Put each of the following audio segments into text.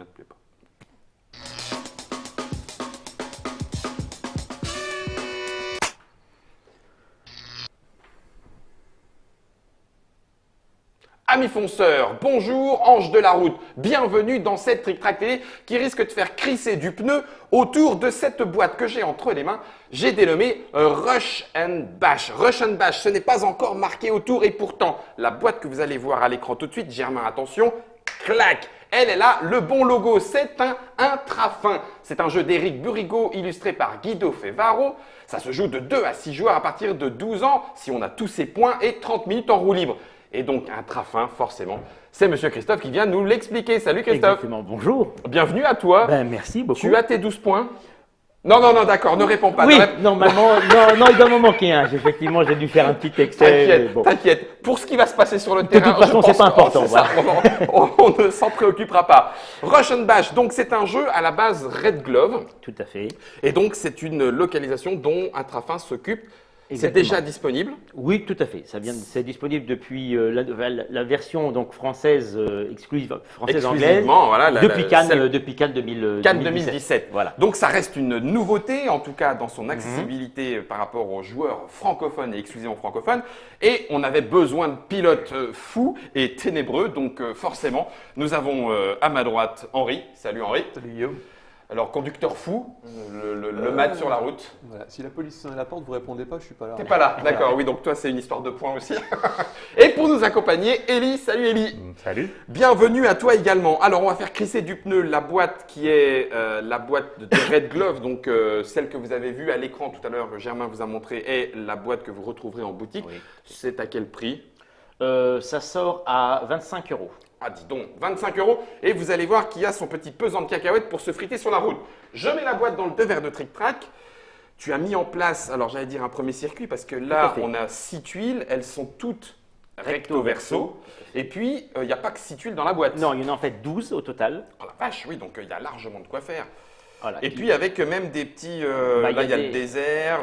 mien ne te plaît pas. Amis fonceurs, bonjour, ange de la route, bienvenue dans cette Trick Track télé qui risque de faire crisser du pneu autour de cette boîte que j'ai entre les mains. J'ai dénommé Rush and Bash. Rush and Bash, ce n'est pas encore marqué autour et pourtant, la boîte que vous allez voir à l'écran tout de suite, Germain, attention, clac, elle a le bon logo, c'est un Intrafin. C'est un jeu d'Éric Burigo illustré par Guido Fevaro. Ça se joue de 2 à 6 joueurs à partir de 12 ans si on a tous ses points et 30 minutes en roue libre. Et donc, Intrafin, forcément, c'est Monsieur Christophe qui vient nous l'expliquer. Salut Christophe. Exactement, bonjour. Bienvenue à toi. Ben, merci beaucoup. Tu as tes 12 points? Non, d'accord, ne réponds pas. Oui, normalement, non, il doit m'en manquer un. Effectivement, j'ai dû faire un petit excès. T'inquiète. Pour ce qui va se passer sur le terrain, de toute façon, c'est pas important. On ne s'en préoccupera pas. Rush and Bash, donc c'est un jeu à la base Red Glove. Tout à fait. Et donc, c'est une localisation dont Intrafin s'occupe. C'est Exactement. déjà disponible? Oui, tout à fait. C'est disponible depuis la version donc française exclusive, française-anglaise. Voilà, depuis Cannes 2017. Voilà. Donc ça reste une nouveauté, en tout cas dans son accessibilité par rapport aux joueurs francophones et exclusivement francophones. Et on avait besoin de pilotes fous et ténébreux. Donc forcément, nous avons à ma droite Henri. Salut Henri. Salut Guillaume. Alors, conducteur fou, le mat sur la route. Voilà. Si la police sonne à la porte, vous répondez pas, je suis pas là. T'es pas là, d'accord, oui, donc toi c'est une histoire de points aussi. Et pour nous accompagner, Ellie, salut Ellie. Salut. Bienvenue à toi également. Alors on va faire crisser du pneu la boîte qui est la boîte de Red Glove, donc celle que vous avez vue à l'écran tout à l'heure, Germain vous a montré, est la boîte que vous retrouverez en boutique. Oui. C'est à quel prix? Ça sort à 25 €. Ah, dis donc, 25 € et vous allez voir qu'il y a son petit pesant de cacahuètes pour se friter sur la route. Je mets la boîte dans le 2 verres de Trick Track. Tu as mis en place, alors j'allais dire un premier circuit parce que là, on a 6 tuiles, elles sont toutes recto verso. Et puis, il n'y a pas que 6 tuiles dans la boîte. Non, il y en a en fait 12 au total. Oh la vache, oui, donc il y a largement de quoi faire. Voilà. Et puis avec même des petits, là il y a le désert,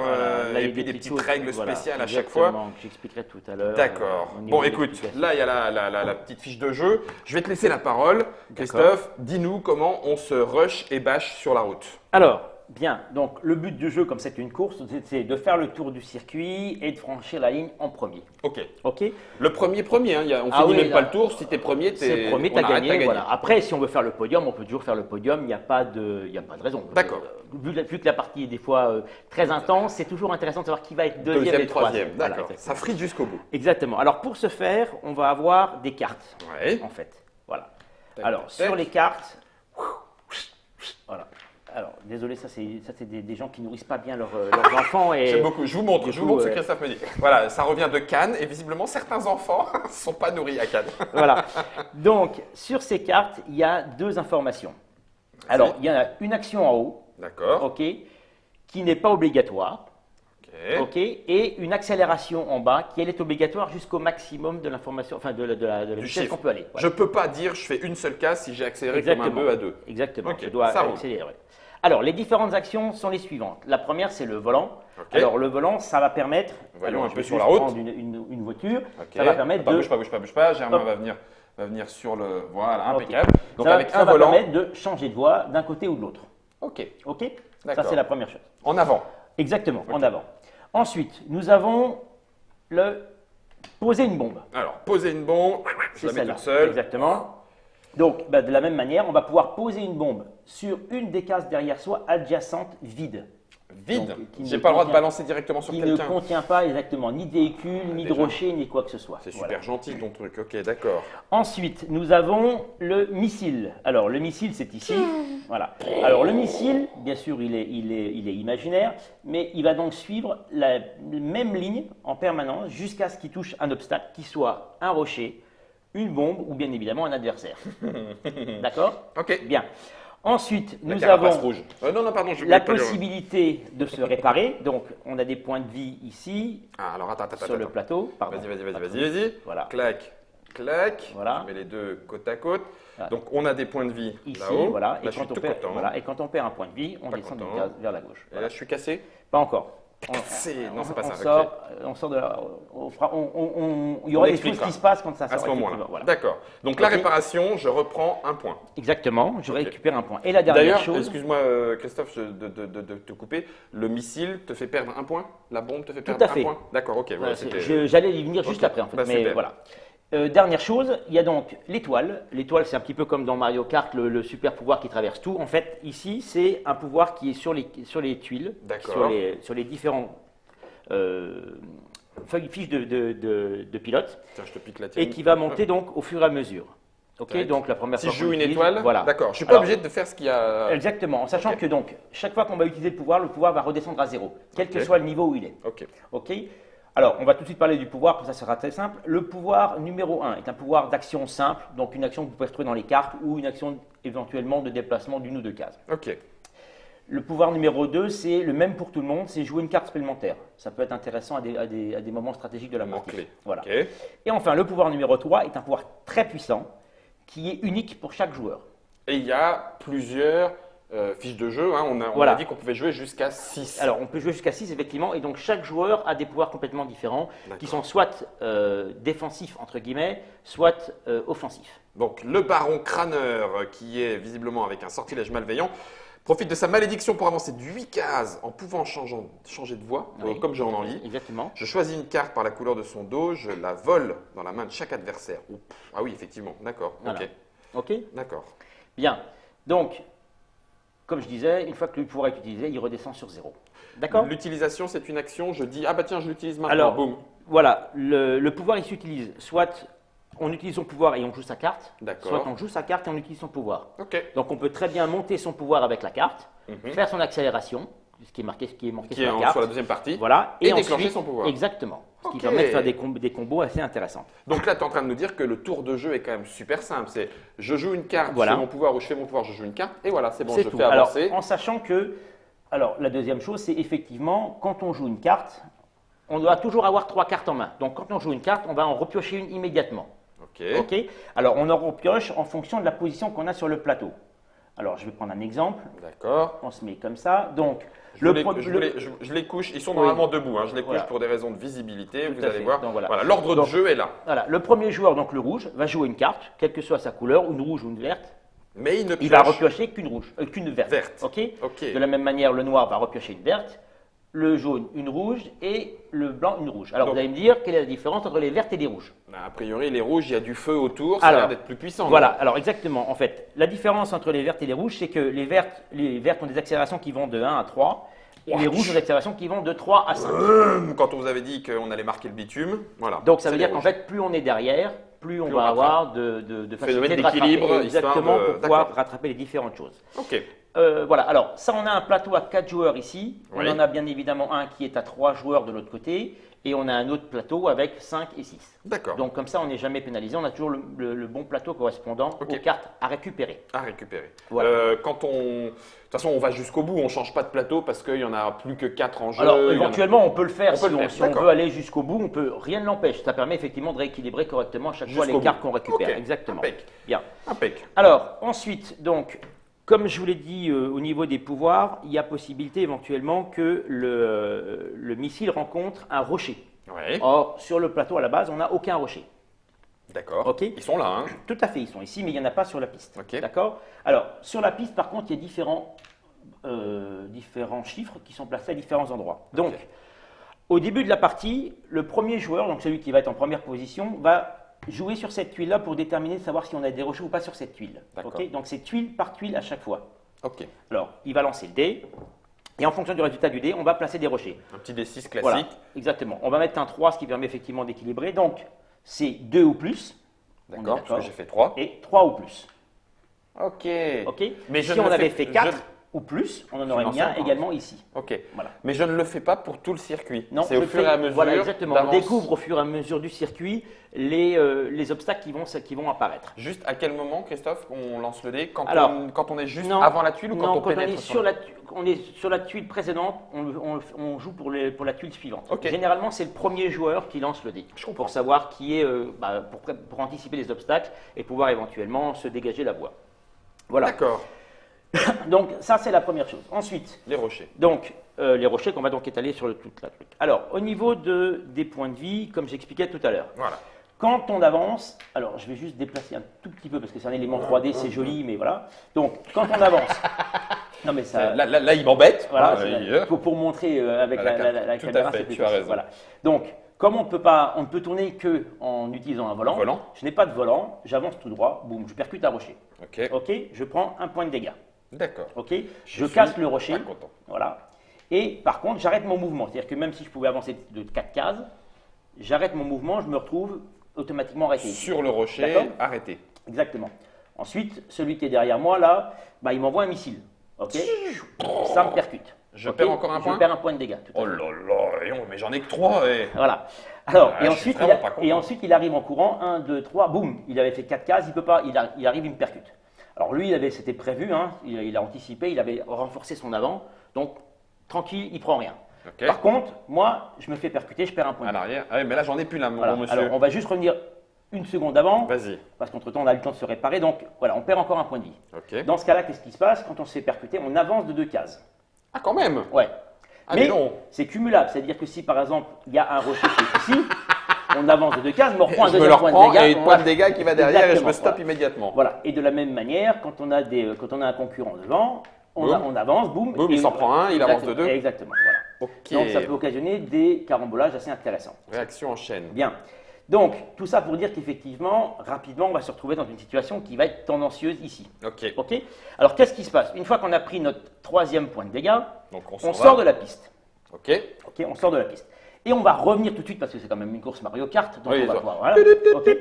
et puis des petites règles spéciales à chaque fois. Que j'expliquerai tout à l'heure. D'accord. Bon écoute, là il y a la petite fiche de jeu. Je vais te laisser la parole. Christophe, dis-nous comment on se rush et bash sur la route. Alors, bien, donc le but du jeu, comme c'est une course, c'est de faire le tour du circuit et de franchir la ligne en premier. Ok. Ok. Le premier, hein. On finit même pas le tour. Si t'es premier, t'as gagné. Voilà. Après, si on veut faire le podium, on peut toujours faire le podium. Il n'y a pas de raison. D'accord. Vu que la partie est des fois très intense, c'est toujours intéressant de savoir qui va être deuxième et troisième. D'accord. Voilà, ça frite jusqu'au bout. Exactement. Alors pour ce faire, on va avoir des cartes. Ouais. En fait. Voilà. Tac, Alors tac, sur tac. les cartes. Voilà. Alors, désolé, ça c'est des gens qui nourrissent pas bien leurs enfants. J'aime beaucoup. Je vous montre ce que ouais. Christophe me dit. Voilà, ça revient de Cannes et visiblement certains enfants ne sont pas nourris à Cannes. Voilà. Donc, sur ces cartes, il y a 2 informations. Alors, il y en a une action en haut, D'accord. ok, qui n'est pas obligatoire, ok, et une accélération en bas qui elle est obligatoire jusqu'au maximum de l'information, enfin de la vitesse chiffre. qu'on peut aller. Je ne peux pas dire je fais une seule case si j'ai accéléré Exactement. comme un bœuf à 2. Exactement. Ok, Je dois ça roule. accélérer. Alors, les différentes actions sont les suivantes. La première, c'est le volant. Ok. Alors, le volant, ça va permettre. Voyons un je peu vais sur juste la route. prendre une voiture. Ok. Ça va permettre Attends, de. bouge pas. Germain Hop. va venir sur le. Voilà, Ok. impeccable. Donc avec ça un va volant. permettre de changer de voie d'un côté ou de l'autre. Ok. Ok. Ça, D'accord. c'est la première chose. En avant. Exactement, Ok. en avant. Ensuite, nous avons le poser une bombe. Alors, poser une bombe. Je C'est la mets celle-là. toute seule. Exactement. Donc, de la même manière, on va pouvoir poser une bombe sur une des cases derrière soi adjacente vide. Vide. Donc, qui J'ai ne pas le droit de contient- balancer directement sur Qui ne quelqu'un. contient pas exactement ni de véhicule, ni de déjà. rocher, ni quoi que ce soit. C'est Voilà. super gentil ton truc. Ok, d'accord. Ensuite, nous avons le missile. Alors, le missile, c'est ici. Voilà. Alors, le missile, bien sûr, il est imaginaire, mais il va donc suivre la même ligne en permanence jusqu'à ce qu'il touche un obstacle, qui soit un rocher, une bombe ou bien évidemment un adversaire. D'accord? Ok. Bien. Ensuite, La nous carapace avons rouge. Non, pardon. Je la voulais pas le- possibilité de se réparer. Donc, on a des points de vie ici, Ah, alors attends. sur le plateau. Pardon. Vas-y. Voilà. Clac. Voilà. Je mets les deux côte à côte. Voilà. Donc on a des points de vie Ici, là-haut. voilà. Là, je suis tout content. Voilà. Et quand on perd un point de vie, on Pas descend content. d'une case vers la gauche. Et Voilà. là, je suis cassé. Pas encore. Non, c'est pas ça. On sort de la. Il y aura des choses qui se passent quand ça sort. À ce moment-là. Voilà. D'accord. Donc la réparation, je reprends un point. Exactement, je récupère un point. Et la dernière D'ailleurs, chose. excuse-moi Christophe de te couper, le missile te fait perdre un point? La bombe te fait perdre Tout à fait. un point? D'accord, ok. Voilà, c'était- J'allais y venir juste Ok, après en fait. bah, Mais super. voilà. Dernière chose, il y a donc l'étoile. L'étoile, c'est un petit peu comme dans Mario Kart, le super pouvoir qui traverse tout. En fait, ici, c'est un pouvoir qui est sur les tuiles, D'accord. sur les différents fiches de pilote, Tiens, je te pique la tienne. et qui va monter donc au fur et à mesure. Ok, Tac. donc la première Si fois je qu'on joue une l'utilise, étoile, voilà. d'accord. Je suis pas Alors, obligé de faire ce qu'il y a. Exactement, en sachant Ok. que donc chaque fois qu'on va utiliser le pouvoir va redescendre à zéro, quel que Ok. soit le niveau où il est. Ok. Ok. Alors, on va tout de suite parler du pouvoir, comme ça sera très simple. Le pouvoir numéro 1 est un pouvoir d'action simple, donc une action que vous pouvez retrouver dans les cartes ou une action éventuellement de déplacement d'une ou deux cases. Ok. Le pouvoir numéro 2, c'est le même pour tout le monde, c'est jouer une carte supplémentaire. Ça peut être intéressant à des moments stratégiques de la Moment partie. clé. Voilà. Ok. Et enfin, le pouvoir numéro 3 est un pouvoir très puissant qui est unique pour chaque joueur. Et il y a plusieurs fiches de jeu. Hein. On Voilà. a dit qu'on pouvait jouer jusqu'à 6. Alors, on peut jouer jusqu'à 6, effectivement, et donc chaque joueur a des pouvoirs complètement différents, qui D'accord. sont soit défensifs, entre guillemets, soit offensifs. Donc le baron crâneur, qui est visiblement avec un sortilège malveillant, profite de sa malédiction pour avancer de 8 cases en pouvant changer de voie, Oui. comme j'en lis. Exactement. Je choisis une carte par la couleur de son dos, je la vole dans la main de chaque adversaire. Oups. Ah oui, effectivement, d'accord. Voilà. Ok, OK. d'accord. Bien. Donc, comme je disais, une fois que le pouvoir est utilisé, il redescend sur 0. D'accord? L'utilisation, c'est une action, je dis, ah bah tiens, je l'utilise maintenant, Alors, boum. voilà, le pouvoir, il s'utilise. Soit on utilise son pouvoir et on joue sa carte, D'accord. soit on joue sa carte et on utilise son pouvoir. Ok. Donc, on peut très bien monter son pouvoir avec la carte, Mhm. faire son accélération, ce qui est marqué Qui sur est la carte. sur la deuxième partie. Voilà. Et déclencher ensuite, son pouvoir. Exactement. Ce qui Ok. permet de faire des combos assez intéressants. Donc là, tu es en train de nous dire que le tour de jeu est quand même super simple. C'est je joue une carte, Voilà. je fais mon pouvoir, ou je fais mon pouvoir, je joue une carte, et voilà, c'est bon, C'est je tout. fais Alors, avancer. en sachant que, alors la deuxième chose, c'est effectivement, quand on joue une carte, on doit toujours avoir 3 cartes en main. Donc, quand on joue une carte, on va en repiocher une immédiatement. Ok. Ok. Alors, on en repioche en fonction de la position qu'on a sur le plateau. Alors, je vais prendre un exemple. D'accord. On se met comme ça. Donc, Je les couche, ils sont normalement debout, hein. Je les couche Voilà. pour des raisons de visibilité, Tout vous à allez fait. voir. Donc, voilà. Voilà, l'ordre de Donc, jeu est là. voilà. Le premier joueur, donc le rouge, va jouer une carte, quelle que soit sa couleur, une rouge ou une verte. Mais il ne Il va pioche. repiocher qu'une verte. Verte. Ok. Ok. De la même manière, le noir va repiocher une verte, le jaune une rouge et le blanc une rouge. Alors Donc- vous allez me dire quelle est la différence entre les vertes et les rouges. Bah, a priori, les rouges, il y a du feu autour, ça a Alors, l'air d'être plus puissant. Voilà, alors exactement. En fait, la différence entre les vertes et les rouges, c'est que les vertes ont des accélérations qui vont de 1 à 3 et les rouges ont des accélérations qui vont de 3 à 5. Quand on vous avait dit qu'on allait marquer le bitume, voilà. Donc ça c'est veut les dire qu'en rouges. fait, plus on est derrière, plus on Plus va on avoir de Phénomène facilité de d'équilibre, rattraper. histoire Exactement, de- pour pouvoir d'accord. rattraper les différentes choses. Ok. Voilà, alors ça on a un plateau à 4 joueurs ici, Oui. on en a bien évidemment un qui est à 3 joueurs de l'autre côté, et on a un autre plateau avec 5 et 6. D'accord. Donc comme ça on n'est jamais pénalisé, on a toujours le bon plateau correspondant Ok. aux cartes à récupérer. À récupérer. Voilà. Quand on. De toute façon, on va jusqu'au bout, on ne change pas de plateau parce qu'il n'y en a plus que 4 en jeu. Alors il y en a- éventuellement on peut le faire, On peut le faire, si on d'accord. veut aller jusqu'au bout, on peut, rien ne l'empêche, ça permet effectivement de rééquilibrer correctement à chaque fois Jusqu'au les cartes bout. qu'on récupère. Ok. Exactement. Impec. Bien. Impec. Alors, ensuite, donc, comme je vous l'ai dit au niveau des pouvoirs, il y a possibilité éventuellement que le missile rencontre un rocher. Ouais. Or, sur le plateau à la base, on n'a aucun rocher. D'accord. Ok. Ils sont là, hein. Tout à fait, ils sont ici, mais il n'y en a pas sur la piste. Ok. D'accord. Alors, sur la piste, par contre, il y a différents chiffres qui sont placés à différents endroits. Donc, au début de la partie, le premier joueur, donc celui qui va être en première position, va jouer sur cette tuile-là pour déterminer, savoir si on a des rochers ou pas sur cette tuile. D'accord. Ok. Donc, c'est tuile par tuile à chaque fois. Ok. Alors, il va lancer le dé, et en fonction du résultat du dé, on va placer des rochers. Un petit D6 classique. Voilà, exactement. On va mettre un 3, ce qui permet effectivement d'équilibrer. Donc, c'est 2 ou plus, on est D'accord, parce que j'ai fait 3. et 3 ou plus. Ok. Ok. Mais je si ne on le avait fais- fait 4 je- ou plus, on en aurait n'en mis sais un pas. également ici. Ok. Voilà. Mais je ne le fais pas pour tout le circuit. Non, c'est au je fur et fais- à mesure. Voilà, exactement. On d'avance. découvre au fur et à mesure du circuit les obstacles qui vont apparaître. Juste à quel moment, Christophe, on lance le dé Alors, quand on est juste non, avant la tuile ou quand non, on pénètre on est sur la tuile précédente, on joue pour la tuile suivante. Ok. Généralement, c'est le premier joueur qui lance le dé Je comprends. pour savoir qui est, pour anticiper les obstacles et pouvoir éventuellement se dégager la voie. Voilà. D'accord. Donc ça, c'est la première chose. Ensuite, Les rochers. donc, les rochers qu'on va donc étaler sur toute la truc. Alors, au niveau des points de vie, comme j'expliquais tout à l'heure, Voilà. quand on avance, alors je vais juste déplacer un tout petit peu parce que c'est un élément 3D, c'est joli, mais voilà. Donc, quand on avance, non mais ça, Là, il m'embête. voilà, Hein, pour montrer avec À la la tout caméra, à fait, c'est plus tu as facile. raison. Voilà. Donc, comme on ne peut tourner que en utilisant un volant, je n'ai pas de volant, j'avance tout droit, boum, je percute un rocher. Ok. Ok, je prends un point de dégâts. D'accord. Ok, je suis casse le rocher. pas content. Voilà. Et par contre, j'arrête mon mouvement. C'est-à-dire que même si je pouvais avancer de 4 cases, j'arrête mon mouvement, je me retrouve automatiquement arrêté. Sur le rocher, D'accord. arrêté. Exactement. Ensuite, celui qui est derrière moi, là, bah, il m'envoie un missile. Ok. Ça me percute. Je Ok. perds encore un point. Je perds un point de dégâts. Tout à Oh fait. là là, mais j'en ai que 3. Voilà. Alors, Ah, et, je suis ensuite, vraiment pas content. et ensuite, il arrive en courant. 1, 2, 3, boum. Il avait fait 4 cases, il peut pas, il arrive, il me percute. Alors lui, c'était prévu, hein, il a anticipé, il avait renforcé son avant. Donc, tranquille, il prend rien. Ok. Par contre, moi, je me fais percuter, je perds un point À de vie. l'arrière. Ah oui, mais là, j'en ai plus là, mon Voilà. bon monsieur. Alors, on va juste revenir une seconde avant, Vas-y. parce qu'entre-temps, on a eu le temps de se réparer. Donc, voilà, on perd encore un point de vie. Ok. Dans ce cas-là, qu'est-ce qui se passe? Quand on se fait percuter, on avance de 2 cases. Ah, quand même. Ouais. Ah, Mais mais non. c'est cumulable, c'est-à-dire que si par exemple il y a un rocher qui est ici, on avance de 2 cases, je me reprends un Je me le deuxième point de reprends dégâts. et on point va- de dégâts qui va derrière et je me Exactement, stoppe voilà. immédiatement. Voilà. Et de la même manière, quand on a un concurrent devant, Boum. on avance, boum. Boum, et il s'en prend un, il avance de Exactement, 2. Exactement, voilà. Ok. Donc ça peut occasionner des carambolages assez intéressants. Réaction en chaîne. Bien. Donc, tout ça pour dire qu'effectivement, rapidement, on va se retrouver dans une situation qui va être tendancieuse ici. Ok. Ok. Alors, qu'est-ce qui se passe? Une fois qu'on a pris notre 3e point de dégâts, Donc on on s'en sort va. de la piste. Ok. Ok, on sort de la piste. Et on va revenir tout de suite parce que c'est quand même une course Mario Kart. Donc Oui, on va ça. pouvoir, voilà. Ok.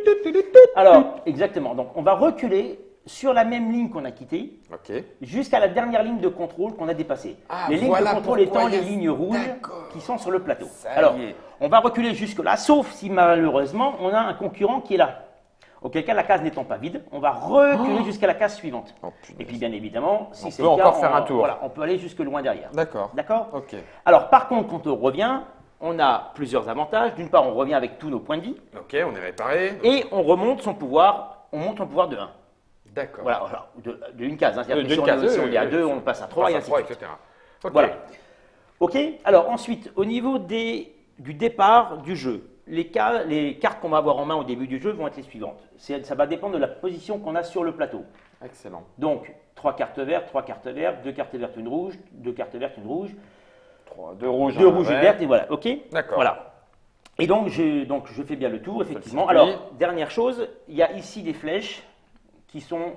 Alors, exactement. Donc, on va reculer sur la même ligne qu'on a quittée Ok. jusqu'à la dernière ligne de contrôle qu'on a dépassée. Ah, les lignes voilà de contrôle pourquoi étant il y a- les lignes rouges D'accord. qui sont sur le plateau. Ça y Alors, est. on va reculer jusque-là, sauf si malheureusement, on a un concurrent qui est là. Auquel cas, la case n'étant pas vide, on va reculer jusqu'à la case suivante. Oh, punaise. Et puis, bien évidemment, si On c'est peut le cas, encore faire un tour. Voilà, on peut aller jusque loin derrière. D'accord. D'accord. Ok. Alors, par contre, quand on revient, on a plusieurs avantages. D'une part, on revient avec tous nos points de vie Ok, on est réparé. et on remonte son pouvoir. On monte son pouvoir de 1. D'accord. Voilà, alors, de une case. Hein. C'est-à-dire que D'une si on case, est- si on est à oui, 2, oui. on passe à On 3 passe et à ainsi de 3, suite. etc. Ok. Voilà. Ok. Alors ensuite, au niveau du départ du jeu, les cartes qu'on va avoir en main au début du jeu vont être les suivantes. Ça va dépendre de la position qu'on a sur le plateau. Excellent. Donc, 3 cartes vertes, 3 cartes vertes, 2 cartes vertes, une rouge, 2 cartes vertes, une rouge, 2 rouges, 2 un rouges, une vert. verte, et voilà. Ok. D'accord. Voilà. Et donc, je fais bien le tour, effectivement. circuit. Alors, dernière chose, il y a ici des flèches qui sont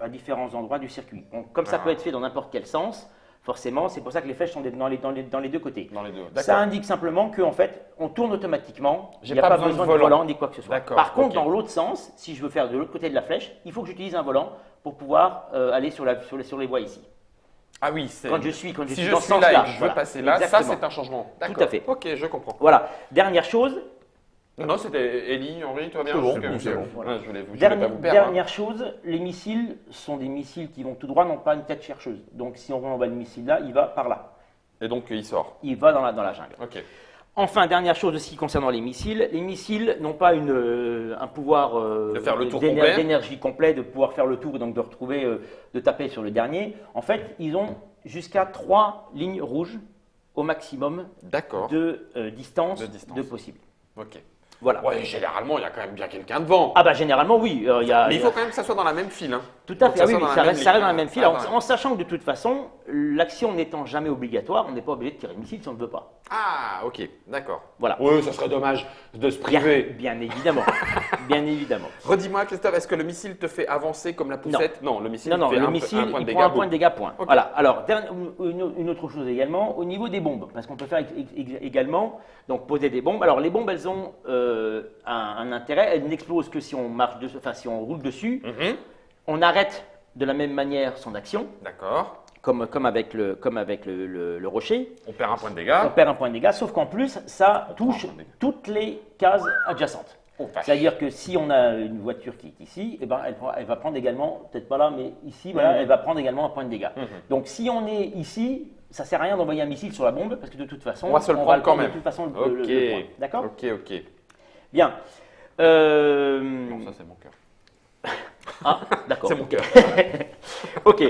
à différents endroits du circuit. Donc, comme ça Ah. peut être fait dans n'importe quel sens, forcément, c'est pour ça que les flèches sont dans les deux côtés. Dans les deux. Ça D'accord. indique simplement qu'en fait, on tourne automatiquement. J'ai Il n'y a pas pas besoin de besoin de volant. volant ni quoi que ce soit. D'accord, Par contre, ok. dans l'autre sens, si je veux faire de l'autre côté de la flèche, il faut que j'utilise un volant pour pouvoir aller sur les voies ici. Ah oui, c'est. Quand je suis Si suis je dans ce suis là sens-là, et que je veux voilà. passer là, Exactement. ça c'est un changement. D'accord. à fait. Ok, je comprends. Voilà. Dernière chose, Non, non, c'était Ellie, Henri, tout va bien. C'est bon, Parce que- c'est bon. Voilà, je voulais pas vous perdre. hein. dernière chose, les missiles sont des missiles qui vont tout droit, non pas une tête chercheuse. Donc si on envoie le missile là, il va par là. Et donc il sort. Il va dans la jungle. Ok. Enfin, dernière chose aussi concernant les missiles n'ont pas un pouvoir De faire le tour complet. d'énergie complet, de pouvoir faire le tour et donc de retrouver, de taper sur le dernier. En fait, ils ont jusqu'à 3 lignes rouges au maximum D'accord. de distance De distance. de possible. Ok. Voilà. Ouais, généralement, il y a quand même bien quelqu'un devant. Ah bah généralement oui, Mais il faut quand même que ça soit dans la même file. Hein. Tout à Faut que fait, ah oui, soit oui, dans la ça même reste, ça ligne. reste dans la même file, Ah, en, ouais. en sachant que de toute façon, l'action n'étant jamais obligatoire, on n'est pas obligé de tirer le missile si on ne veut pas. Ah, ok, d'accord. Voilà. Oui, ça serait dommage de se Bien, priver. bien évidemment, bien évidemment. Redis-moi, Christophe, est-ce que le missile te fait avancer comme la poussette? Non, le missile Non, te fait le un missile, point de il dégâts. prend un point de dégâts, point. Ok. Voilà. Alors, une autre chose également, au niveau des bombes, parce qu'on peut faire également, donc poser des bombes. Alors, les bombes, elles ont un intérêt, elles n'explosent que si on marche dessus, enfin si on roule dessus. Mhm. On arrête de la même manière son action, D'accord. comme avec le rocher. On perd un point de On dégâts. perd un point de dégâts, sauf qu'en plus, ça touche toutes les cases adjacentes. Oh, vache. C'est-à-dire que si on a une voiture qui est ici, eh ben, elle va prendre également, peut-être pas là, mais ici, voilà, elle va prendre également un point de dégâts. Donc si on est ici, ça ne sert à rien d'envoyer un missile sur la bombe, parce que de toute façon, On va se le prendre quand même. De toute façon, Ok. le point. D'accord. Ok, ok. Bien. Non, ça c'est mon cœur. Ah, d'accord. C'est mon cœur. Ok.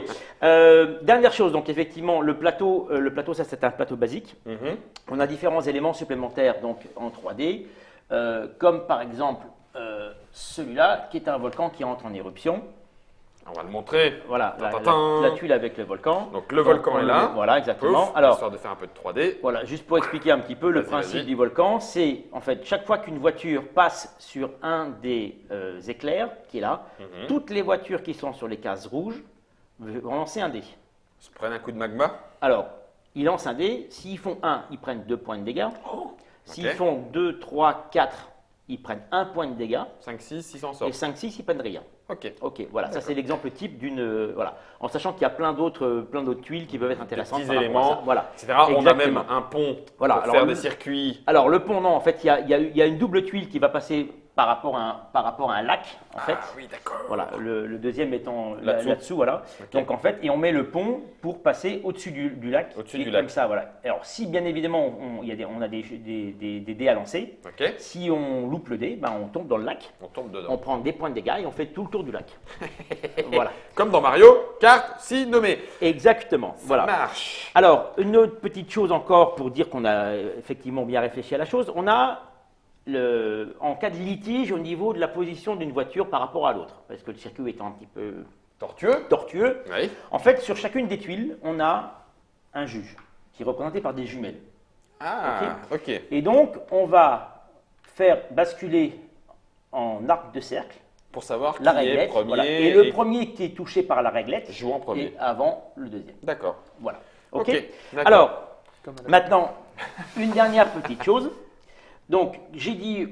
Dernière chose, donc effectivement, le plateau, ça c'est un plateau basique. Mhm. On a différents éléments supplémentaires donc en 3D, comme par exemple celui-là, qui est un volcan qui entre en éruption. On va le montrer. Voilà, Tintin. la tuile avec le volcan. Donc le volcan est là. Voilà, exactement. Pouf, Alors, histoire de faire un peu de 3D. voilà, juste pour expliquer un petit peu le Vas-y, principe vas-y. du volcan, c'est en fait chaque fois qu'une voiture passe sur un des éclairs qui est là, Mhm. toutes les voitures qui sont sur les cases rouges vont lancer un dé. Se prennent un coup de magma. Alors, ils lancent un dé. S'ils font 1, ils prennent 2 points de dégâts. S'ils Ok. font 2, 3, 4, ils prennent 1 point de dégâts. 5, 6, 6 en Et sortent. 5, 6, ils prennent rien. Ok. Ok, voilà, ça c'est l'exemple type d'une. Voilà. En sachant qu'il y a plein d'autres tuiles qui peuvent être intéressantes. petits par rapport à éléments. ça. Voilà. Etc. On a Exactement. même un pont Voilà, pour alors, faire le- des circuits. Alors le pont, non, en fait, il y a une double tuile qui va passer par rapport à un lac, en fait. Ah oui, d'accord. Voilà, le deuxième étant Là-dessous. là-dessous, voilà. Ok. Donc en fait, et on met le pont pour passer au-dessus du lac. Au-dessus Et du lac. Comme ça, voilà. Alors si bien évidemment on a des dés à lancer, Ok. si on loupe le dé, ben, on tombe dans le lac, On tombe dedans. on prend des points de dégâts et on fait tout le tour du lac. Voilà, Comme dans Mario, carte si nommée. exactement. Ça Voilà. marche. Alors, une autre petite chose encore pour dire qu'on a effectivement bien réfléchi à la chose, on a en cas de litige au niveau de la position d'une voiture par rapport à l'autre, parce que le circuit étant un petit peu Tortueux. tortueux, Oui. en fait, sur chacune des tuiles, on a un juge qui est représenté par des jumelles. Ah, ok. Et donc, on va faire basculer en arc de cercle Pour savoir qui la est réglette. premier Voilà. Et le et premier qui est touché par la réglette joue en premier. est avant le deuxième. D'accord. Voilà. Ok. Ok, d'accord. Alors, Comme à la- maintenant, une dernière petite chose. Donc, j'ai dit,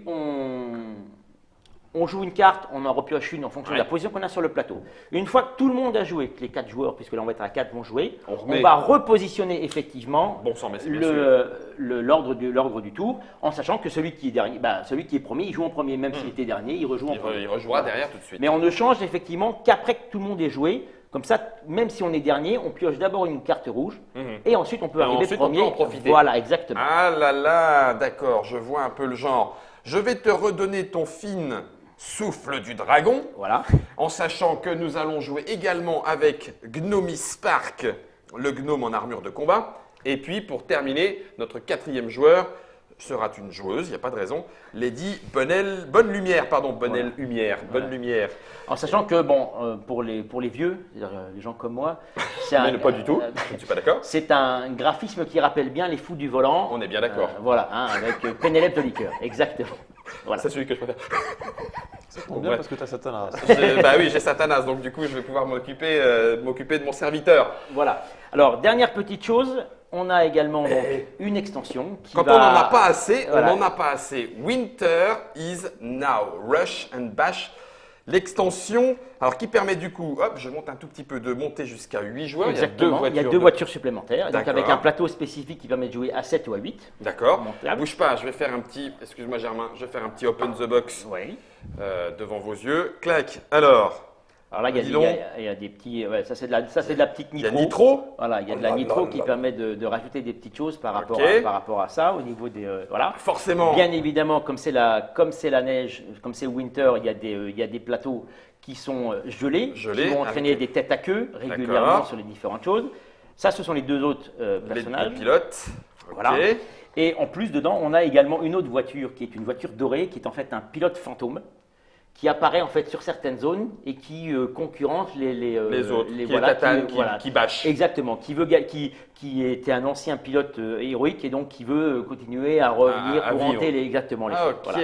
on joue une carte, on en repioche une en fonction de la Ouais. position qu'on a sur le plateau. Une fois que tout le monde a joué, que les 4 joueurs, puisque là on va être à 4, vont jouer, On on remet. va repositionner effectivement Bon sang, mais c'est bien sûr. l'ordre du tour, en sachant que celui qui est dernier, celui qui est premier, il joue en premier, même s'il était dernier, il rejoue en premier. Il rejouera derrière tout de suite. Mais on ne change effectivement qu'après que tout le monde ait joué. Comme ça, même si on est dernier, on pioche d'abord une carte rouge Mhm. et ensuite on peut Et arriver ensuite, on premier. peut en profiter. Voilà, exactement. Ah là là, d'accord, je vois un peu le genre. Je vais te redonner ton fin souffle du dragon, Voilà. en sachant que nous allons jouer également avec Gnomy Spark, le gnome en armure de combat. Et puis, pour terminer, notre quatrième joueur sera une joueuse, il n'y a pas de raison, Lady Bonne Lumière, Voilà. Bonne Lumière. En sachant que, bon, pour les vieux, c'est-à-dire, les gens comme moi, c'est Mais pas du tout, je ne suis pas d'accord. c'est un graphisme qui rappelle bien les fous du volant. On est bien d'accord. Voilà, hein, avec Pénélope de liqueur, exactement. Voilà. C'est celui que je préfère. Ça tombe bien Ouais. parce que t'as Satanas. Bah oui, j'ai Satanas, donc du coup, je vais pouvoir m'occuper de mon serviteur. Voilà. Alors, dernière petite chose, on a également donc, une extension qui Quand va... on n'en a pas assez, Voilà. on n'en a pas assez. Winter is now. Rush and Bash. L'extension, alors qui permet du coup, hop, je monte un tout petit peu, de monter jusqu'à 8 joueurs. Exactement, il y a deux de- voitures supplémentaires, donc D'accord. avec un plateau spécifique qui permet de jouer à 7 ou à 8. D'accord. Montable. Bouge pas, je vais faire un petit, excuse-moi Germain, je vais faire un petit open the box Oui. devant vos yeux. Clac. Alors, Alors là, il y a, Dis des, donc. il y a des petits... Ouais, ça, c'est de la petite il y nitro. a Nitro. Voilà, il y a de Oh la là nitro là qui là. permet de rajouter des petites choses par rapport, Ok. par rapport à ça, au niveau des... voilà. Forcément. Bien évidemment, comme c'est la neige, comme c'est le winter, il y a des plateaux qui sont gelés, Gelés, qui vont entraîner avec- des têtes à queue régulièrement D'accord. sur les différentes choses. Ça, ce sont les deux autres Les personnages. pilotes. Ok. Voilà. Et en plus, dedans, on a également une autre voiture qui est une voiture dorée, qui est en fait un pilote fantôme, qui apparaît en fait sur certaines zones et qui concurrence les Les autres, qui voilà, est Tatane, voilà. qui bâche. Exactement, qui était un ancien pilote héroïque et donc qui veut continuer à revenir À pour vivre. hanter exactement les Ah, choses. ok. Voilà.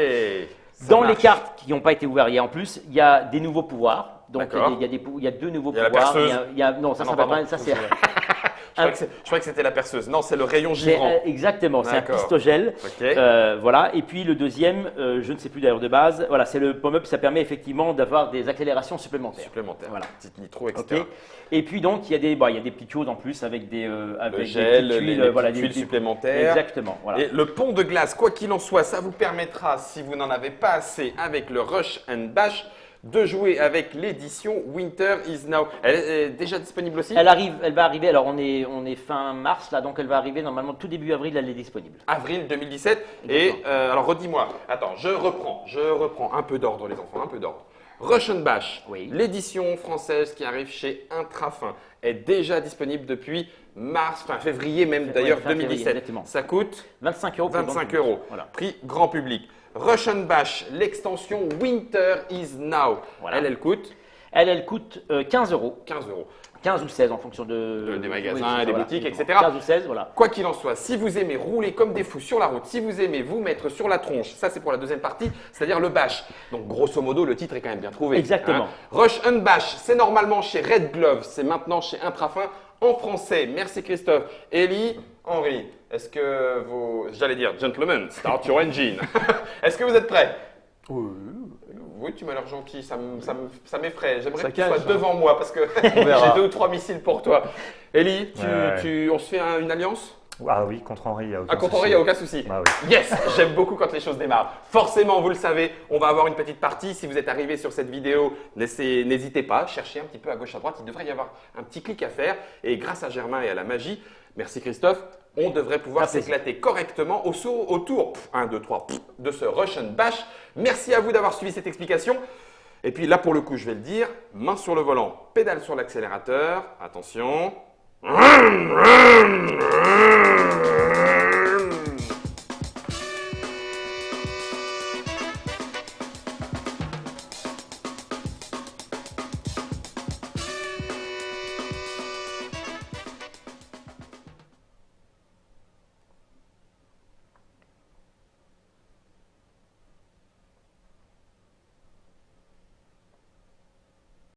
Ça Dans les marche. cartes qui n'ont pas été ouvertes, en plus, il y a des nouveaux pouvoirs. Donc D'accord. il y a deux nouveaux Il y a la pouvoirs. perceuse. Non, ça, Ah non, ça va pardon. pas. Ça c'est Je croyais que c'était la perceuse. Non, c'est le rayon c'est, givrant. exactement, c'est un D'accord. pistogel. Ok. Voilà. Et puis le deuxième, je ne sais plus d'ailleurs de base. Voilà, c'est le pom-up. Ça permet effectivement d'avoir des accélérations supplémentaires. Supplémentaire. Voilà. Petite nitro, Ok. etc. Et puis donc il y a des petites choses en plus avec des Le des gel, petites les tuiles, voilà, petites des tuiles supplémentaires. Exactement. Voilà. Et le pont de glace, quoi qu'il en soit, ça vous permettra, si vous n'en avez pas assez avec le Rush and Bash, de jouer avec l'édition Winter is Now. Elle est déjà disponible aussi? Elle va arriver. Alors on est fin mars là, donc elle va arriver normalement tout début avril. Elle est disponible. Avril 2017. Et alors redis-moi, attends, je reprends un peu d'ordre les enfants, un peu d'ordre. Russian Bash, Oui. l'édition française qui arrive chez Intrafin, est déjà disponible depuis février même d'ailleurs fin février, 2017. exactement. Ça coûte 25 euros. 25 euros. Voilà. Prix grand public. Russian Bash, l'extension Winter is Now. Voilà. Elle coûte Elle coûte 15 euros. 15 euros. 15 ou 16 en fonction Des magasins, c'est ça, des voilà, boutiques, exactement. etc. 15 ou 16, voilà. Quoi qu'il en soit, si vous aimez rouler comme des fous sur la route, si vous aimez vous mettre sur la tronche, ça c'est pour la deuxième partie, c'est-à-dire le bash. Donc grosso modo, le titre est quand même bien trouvé. Exactement. Rush and Bash, c'est normalement chez Red Glove, c'est maintenant chez Intrafin en français. Merci Christophe. Ellie, Henri, est-ce que j'allais dire, gentlemen, start your engine. Est-ce que vous êtes prêts? Oui, tu m'as l'air gentil, ça m'effraie. J'aimerais Ça que tu sois cache, hein. devant moi parce que verra. j'ai 2 ou 3 missiles pour toi. Ellie, Ouais. on se fait une alliance? Ah oui, contre Henri, il n'y a aucun Contre souci. Henri, il n'y a aucun souci. Ah oui. Yes, j'aime beaucoup quand les choses démarrent. Forcément, vous le savez, on va avoir une petite partie. Si vous êtes arrivé sur cette vidéo, n'hésitez pas, cherchez un petit peu à gauche, à droite. Il devrait y avoir un petit clic à faire. Et grâce à Germain et à la magie, merci Christophe, on devrait pouvoir Merci. s'éclater correctement autour 1, 2, 3, de ce Russian Bash. Merci à vous d'avoir suivi cette explication. Et puis là, pour le coup, je vais le dire, main sur le volant, pédale sur l'accélérateur. Attention.